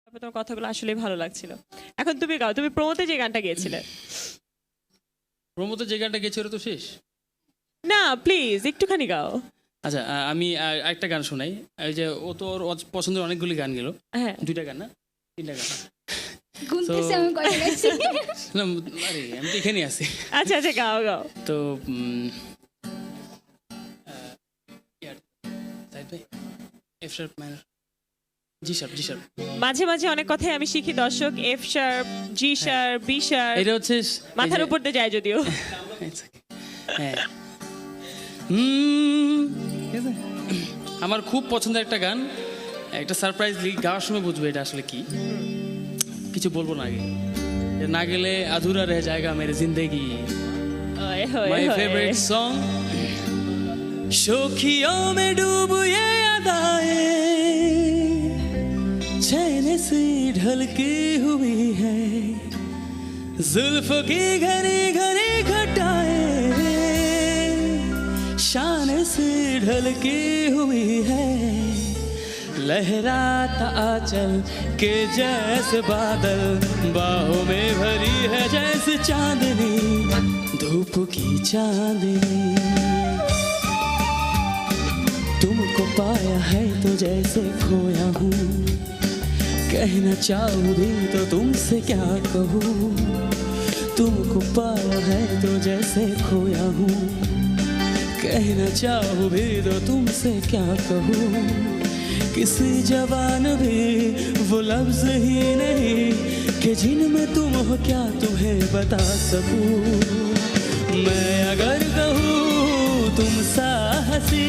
তারপর তোমার কথাগুলো আসলেই ভালো লাগছিল। এখন তুমি গাও, তুমি প্রোমোতে যে গানটা গেয়েছিলে। প্রমোতে যে গানটা গেছে ওটা তো শেষ। না প্লিজ একটুখানি গাও। আচ্ছা আমি একটা গান শোনাই। এই যে ও তো ওর পছন্দের অনেকগুলি গান গেল, হ্যাঁ দুইটা গান না তিনটা গান। গুনতেছি আমি কয়টা গাইছি। না, আরে আমি তো এখানেই আছি। আচ্ছা আচ্ছা গাও গাও। তো সাইদ ভাই F sharp minor, G sharp, G sharp. মাঝে মাঝে অনেক কথাই আমি শিখি দর্শক, F sharp, G sharp, B sharp, এটা হচ্ছে মাথার উপর দিয়ে যায় যদিও। হ্যাঁ আমার খুব পছন্দের একটা গান, একটা সারপ্রাইজলি গাওয়ার সময় বুঝবে এটা আসলে কি। কিছু বলবো না আগে, না গেলে আধুরা রহ জায়গা মেরে জিন্দেগি। ওয়ে হোয়ে माय হোয়ে। फेवरेट सॉन्ग, शोखियों में डूब ये अदाएं चैन से ढलकी हुई है, जुल्फों की घनी घनी घटाएं शान से ढलकी हुई है, लहराता आंचल के जैसे बादल बाहों में भरी है जैसे चांदनी, धूप की चांदनी। तुमको पाया है तो जैसे खोया हूँ, कहना चाहूँ भी तो तुमसे क्या कहूँ। तुमको पाया है तो जैसे खोया हूँ, कहना चाहूँ भी तो तुमसे क्या कहूँ। किसी जबान भी वो लफ्ज ही नहीं कि जिनमें तुम हो क्या तुम्हें बता सकूं। मैं अगर कहूँ तुम सा हंसी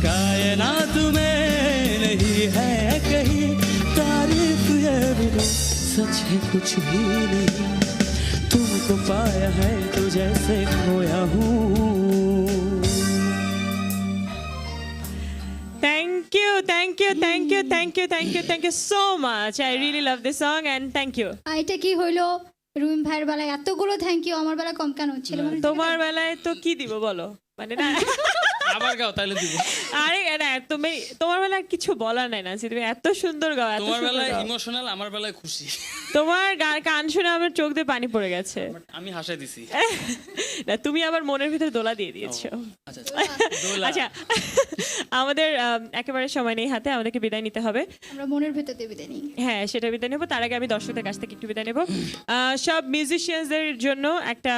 कायनात में नहीं है कहीं, तारीफ ये भी दो सच है कुछ भी नहीं। तुमको पाया है तो जैसे खोया हूँ। Thank you, thank you, thank you, thank you, thank you, thank you so much. I really love this song and thank you. এটা কি হইলো, রুমিন ভাইয়ের বেলায় এতগুলো থ্যাংক ইউ, আমার বেলায় কম কেন হচ্ছিল? তোমার বেলায় তো কি দিব বলো, মানে না আবার গাও তাহলে দিব। আরে না তুমি, তোমার বেলায় কিছু বলার নাই না, তুমি এত সুন্দর গাও, এত তোমার সুন্দর বেলায় গাও। ইমোশনাল, আমার বেলায় খুশি। তোমার গান শুনে আমার চোখ দিয়ে পানি পড়ে গেছে। আমি হাসাই দিছি। না তুমি আবার মনের ভিতরে দোলা দিয়ে দিয়েছো। আচ্ছা দোলা। আচ্ছা আমাদের একেবারে সময় নেই হাতে, আমাদেরকে বিদায় নিতে হবে। আমরা মনের ভেতর দিয়ে বিদায় নিই। হ্যাঁ সেটা বিদায় নেবো, তার আগে আমি দর্শকদের কাছ থেকে একটু বিদায় নেবো। সব মিউজিশিয়ানদের জন্য একটা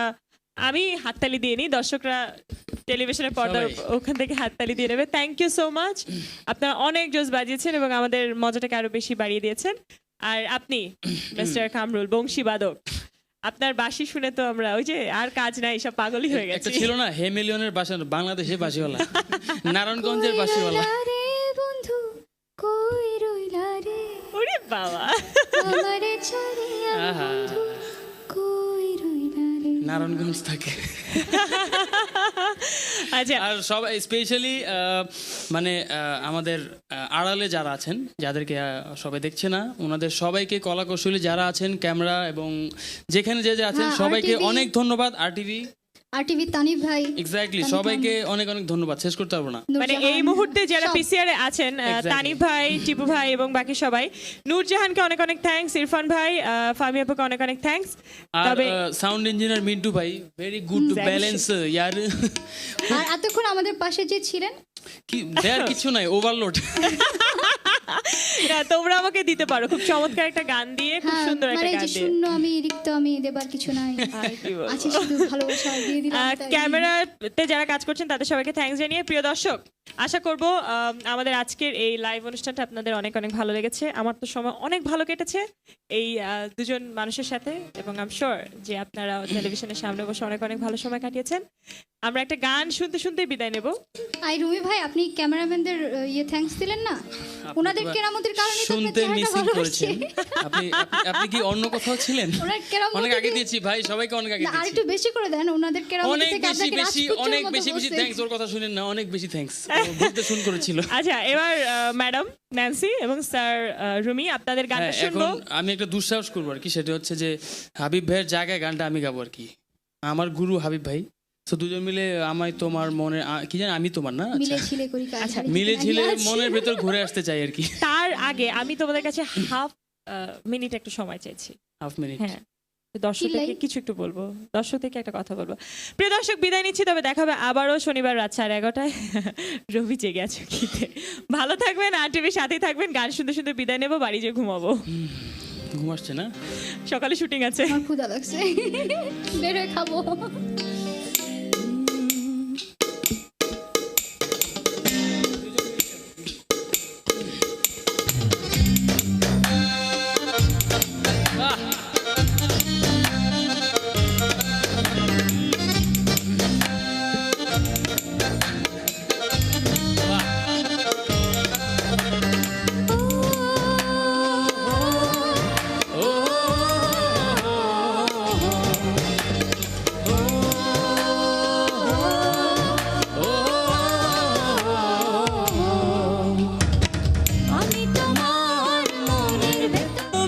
আমি হাততালি দিয়ে নিই, দর্শকরা টেলিভিশনের পর্দার ওখান থেকে হাততালি দিয়ে নেবে। থ্যাংক ইউ সো মাচ, আপনারা অনেক জোস বাজিয়েছেন এবং আমাদের মজাটাকে আরো বেশি বাড়িয়ে দিয়েছেন। আর আপনি মিস্টার কামরুল বংশীবাদক, আপনার বাঁশি শুনে তো আমরা ওই যে আর কাজ নাই সব পাগলই হয়ে একটা গেছে। ছিল না হে মিলিয়নের বাসা, বাংলাদেশে বাসিওয়ালা, নারায়ণগঞ্জের বাসিওয়ালা। রে বন্ধু কই রইলা রে, ওরে বাবা, আমারে ছাড়িয়া আহা, বন্ধু কই রইলা রে। নারায়ণগঞ্জ থাকে। আচ্ছা আর সব স্পেশালি মানে আমাদের আড়ালে যারা আছেন, যাদেরকে সবাই দেখছে না, ওনাদের সবাইকে, কলা কৌশলী যারা আছেন, ক্যামেরা এবং যেখানে যে যে আছেন হ্যাঁ, সবাইকে RTV অনেক ধন্যবাদ। আরটিভি আরটিভি তানিব ভাই, এক্স্যাক্টলি, সবাইকে অনেক অনেক ধন্যবাদ, শেষ করতে পারবো না। মানে এই নূরজাহান, মুহূর্তে যারা সব। পিসিআর এ আছেন, Exactly. তানিফ ভাই, টিপু ভাই এবং বাকি সবাই, নূরজাহানকে অনেক অনেক থ্যাঙ্কস, ইরফান ভাই, ফাহমি আপুকে অনেক অনেক থ্যাঙ্কস। আর তবে সাউন্ড ইঞ্জিনিয়ার মিন্টু ভাই, ভেরি গুড টু ব্যালেন্স ইয়ার। আর এতক্ষণ আমাদের পাশে যে ছিলেন, কি দেয়ার কিছু নাই, ওভারলোড। না, তোমরা আমাকে দিতে পারো খুব চমৎকার একটা গান দিয়ে, খুব হ্যাঁ, সুন্দর একটা মানে গান যে দিয়ে। শূন্য আমি রিক্ত আমি দেবার কিছু নাই, আর কি বলবো? আছে শুধু ভালোবাসা দিয়ে দিলাম তাই। ক্যামেরাতে যারা কাজ করছেন তাদের সবাইকে থ্যাঙ্কস জানিয়ে, প্রিয় দর্শক আশা করব আমাদের আজকের এই লাইভ অনুষ্ঠানটা আপনাদের অনেক অনেক ভালো লেগেছে। আমার তো সময় অনেক ভালো কেটেছে এই দুজন মানুষের সাথে, এবং আই এম শিওর যে আপনারা টেলিভিশনের সামনে বসে অনেক অনেক ভালো সময় কাটিয়েছেন। আমরা একটা গান শুনতে শুনতে বিদায় নেব। আই রুমি ভাই, আপনি ক্যামেরাম্যানদের ইয়ে থ্যাঙ্কস দিলেন না, ওনাদের কেরামতের কারণে তো আপনার শুনতে চেহারাটা মিসিং ভালো করেছেন হচ্ছে। আপনি কি অন্য কোথাও ছিলেন? ওনার কেরামত অনেক আগে দিয়েছি ভাই, সবাইকে অনেক আগে আর দিয়েছি। একটু বেশি করে দেন, ওনাদের কেরামত অনেক থেকে বেশি আপনাকে বেশি রাজপুত্রের অনেক মতো বেশি বেশি বলছে। থ্যাঙ্কস, ওর কথা শুনেন না, অনেক বেশি থ্যাঙ্কস, বলতে শুন করেছিল। আচ্ছা এবার ম্যাডাম ন্যান্সি এবং স্যার রুমি আপনাদের গানটা হ্যাঁ, শুনবো। এখন আমি একটা দুঃসাহস করবো আর কি, সেটা হচ্ছে যে হাবিব ভাইয়ের জায়গায় গানটা আমি গাবো আর কি। আমার গুরু হাবিব ভাই, তো দুজন মিলে আমায় তোমার মনে কি জানি আমি তোমার না, মিলে ছিলে করি কাজ, আচ্ছা, হারিয়ে মিলে দিতে ঝিলে রাজি আছি। মনের ভেতর ঘুরে আসতে চাই আর কি। তার আগে আমি তোমাদের কাছে হাফ মিনিট একটু সময় চাইছি। Half minute. হ্যাঁ, তো দর্শকদেরকে কিছু একটু বলবো, দর্শকদেরকে একটা কথা বলবো। প্রিয় দর্শক, বিদায় নিচ্ছি, তবে দেখা হবে আবারও শনিবার রাত 11:30টায়। রবি জেগে আছে খিদে। ভালো থাকবেন, আর টিভির সাথেই থাকবেন। গান শুনতে শুনতে বিদায় নেবো, বাড়ি যেয়ে ঘুমাবো। ঘুম আসছে না? সকালে শুটিং আছে। আমার ক্ষুধা লাগছে, বের হয়ে খাবো।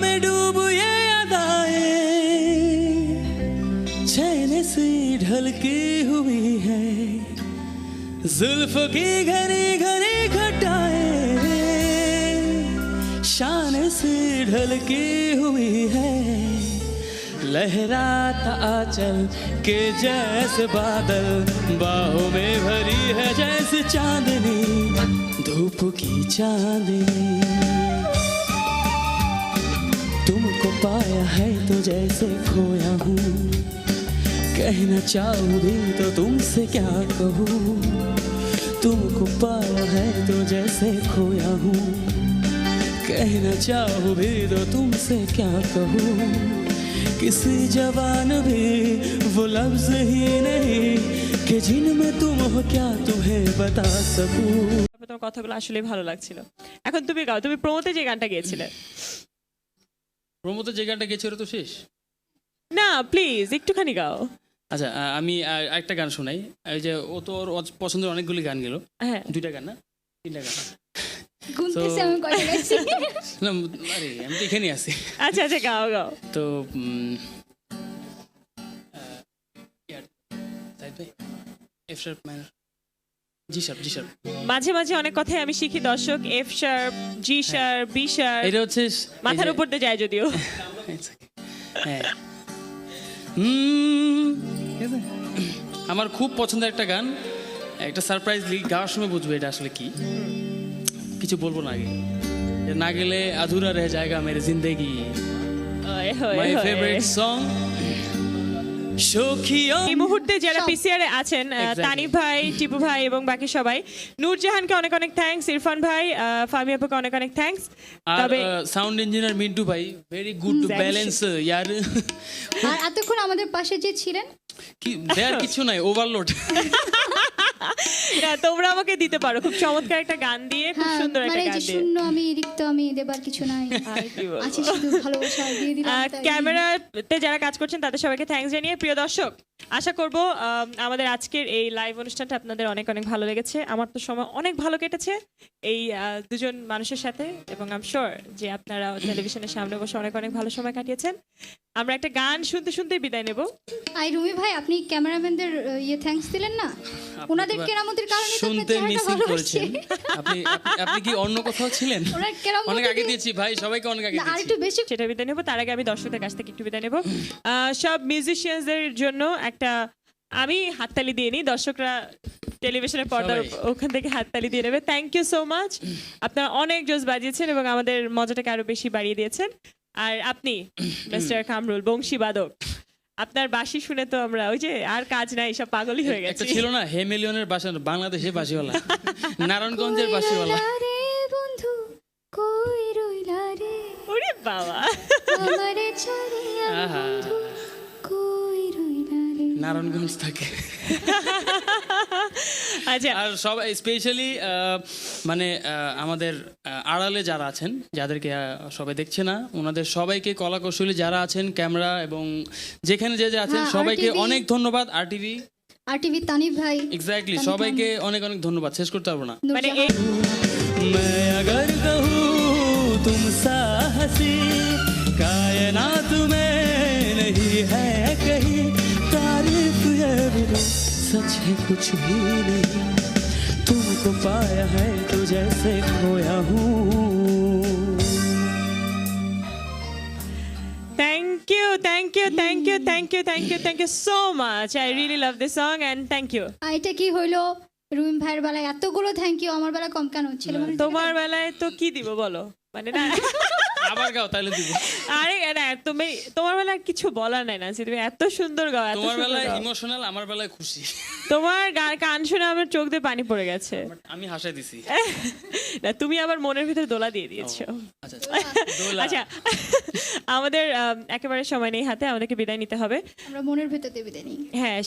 में डूब ये अदाएं चैन से ढलकी हुई है, जुल्फ की घनी घनी घटाएं शान से ढलकी हुई है, लहराता आंचल के जैसे बादल बाहों में भरी है जैसे चांदनी, धूप की चांदनी। तुमको पाया है तो जैसे खोया हूँ, कहना चाहूँ भी तो तुमसे क्या कहूँ। तुमको पाया है तो जैसे खोया हूँ, कहना चाहूँ भी तो तुमसे क्या कहूँ। किसी जबान भी वो लफ्ज ही नहीं कि जिनमें तुम हो क्या तुम्हें बता सकूँ। তোমার কথাগুলো আসলে ভালো লাগছিল। এখন তুমি গাও, তুমি প্রমোতে যে গানটা গেয়েছিলে। প্রমোতে যে গানটা গেছিল তো শেষ না, প্লিজ একটুখানি গাও। আচ্ছা, আমি একটা গান শোনাই। এই যে ও তো ওর পছন্দের অনেকগুলি গান গেল। হ্যাঁ, 2টা গান না 3টা গান? গুনতেছি আমি কয়টা গাইছি। না, আরে আমি তো এখানেই আছি। আচ্ছা আচ্ছা, গাও গাও। তো F sharp minor, G sharp, G sharp. মাঝে মাঝে অনেক কথাই আমি শিখি দর্শক। F sharp, G sharp, B sharp, এটা হচ্ছে মাথার উপর দিয়ে যায় যদিও। হ্যাঁ, আমার খুব পছন্দের একটা গান, একটা সারপ্রাইজলি গাওয়ার সময় বুঝবে এটা আসলে কি। কিছু বলবো না আগে, না গেলে আধুরা রহে জায়গা মেরে জিন্দেগি। My favourite song সখিয়া। এই মুহূর্তে যারা পিসিআর এ আছেন, তানিফ ভাই, টিপু ভাই এবং বাকি সবাই, নূরজাহানকে অনেক অনেক থ্যাঙ্কস, ইরফান ভাই, ফামি আপুকে অনেক অনেক থ্যাঙ্কস। তবে সাউন্ড ইঞ্জিনিয়ার মিন্টু ভাই, ভেরি গুড টু ব্যালেন্স ইয়ার। আর এতক্ষণ আমাদের পাশে যে ছিলেন, কি দেয়ার কিছু নাই, ওভারলোড। তোমরা আমাকে দিতে পারো খুব চমৎকার একটা গান দিয়ে, খুব সুন্দর একটা গান দিয়ে। শূন্য আমি রিক্ত, আমি দেবার কিছু নাই, আছে শুধু ভালোবাসা দিয়ে দিলাম। ক্যামেরাতে যারা কাজ করছেন তাদের সবাইকে থ্যাঙ্কস জানিয়ে, প্রিয় দর্শক, আশা করব আমাদের আজকের এই লাইভ অনুষ্ঠানটা আপনাদের অনেক অনেক ভালো লেগেছে। আমার তো সময় অনেক ভালো কেটেছে এই দুজন মানুষের সাথে, এবং আই এম শিওর যে আপনারা টেলিভিশনের সামনে বসে অনেক অনেক ভালো সময় কাটিয়েছেন। আমরা একটা গান শুনতে শুনতে বিদায় নেব। আই রুমি ভাই, আপনি ক্যামেরাম্যানদের থ্যাঙ্কস দিলেন না? ওনাদের কেরামতির কারণে তো শুনতে আপনার মিসিং চেহারাটা ভালো করেছেন আপনি। আপনি কি অন্য কোথাও ছিলেন? ওনার কেরামতি অনেক আগে দিয়েছি ভাই, সবাইকে অনেক আগে আর দিয়েছি। একটু বেশি সেটা বিদায় নেব। তার আগে আমি দর্শকদের কাছ থেকে একটু বিদায় নেব। সব মিউজিশিয়ানসদের জন্য একটা আমি হাততালি দিয়ে নিই, দর্শকরা টেলিভিশনের পর্দার ওখান থেকে হাততালি দিয়ে নেবে। থ্যাংক ইউ সো মাচ, আপনারা অনেক জোস বাজিয়েছেন এবং আমাদের মজাটাকে আরো বেশি বাড়িয়ে দিয়েছেন। আর আপনি মিস্টার কামরুল, বংশী বাদক, আপনার বাঁশি শুনে তো আমরা ওই যে আর কাজ নাই, সব পাগলই হয়ে গেছে। একটা ছিল না হেমিলিয়নের বাসা, বাংলাদেশে বাঁশিওয়ালা, নারায়ণগঞ্জের বাঁশিওয়ালা। বন্ধু কই রইলা রে, ওরে বাবা, আমারে ছাড়িয়া বন্ধু কই রইলা রে। নারায়ণগঞ্জ থাকে। আচ্ছা, আর সব স্পেশালি মানে আমাদের আড়ালে যারা আছেন, যাদেরকে সবাই দেখছে না, ওনাদের সবাইকে, কলা কৌশলী যারা আছেন, ক্যামেরা এবং যেখানে যে যে আছেন সবাইকে অনেক ধন্যবাদ। আরটিভি তানিফ ভাই, এক্স্যাক্টলি, সবাইকে অনেক অনেক ধন্যবাদ, শেষ করতে পারবো না। মানে मैं अगर कहूँ तुम सा हंसी कायनात में नहीं है कहीं, तारीफ ये भी लो सच है कुछ भी नहीं, तुमको पाया है तो जैसे खोया हूँ। Thank you so much. I really love this song and thank you. এটা কি হইলো, রুমিন ভাইয়ের বেলায় এতগুলো থ্যাংক ইউ, আমার বেলা কম কেন ছিল? তোমার বেলায় তো কি দিব বলো, মানে না আবার গাও তাহলে দিব। আরে না, তুমি তোমার বেলায় কিছু বলার নাই না, তুমি এত সুন্দর গাও, এত তোমার সুন্দর বেলায় গাও। ইমোশনাল, আমার বেলায় খুশি। তোমার গান শুনে আমার চোখ দিয়ে পানি পড়ে গেছে। আমি হাসাই দিছি। না, তুমি আবার মনের ভিতরে দোলা দিয়ে দিয়েছো। আচ্ছা দোলা। আচ্ছা, আমাদের একেবারে সময় নেই হাতে, আমাদেরকে বিদায় নিতে হবে। আমরা মনের ভেতর দিয়ে বিদায় নিই। হ্যাঁ,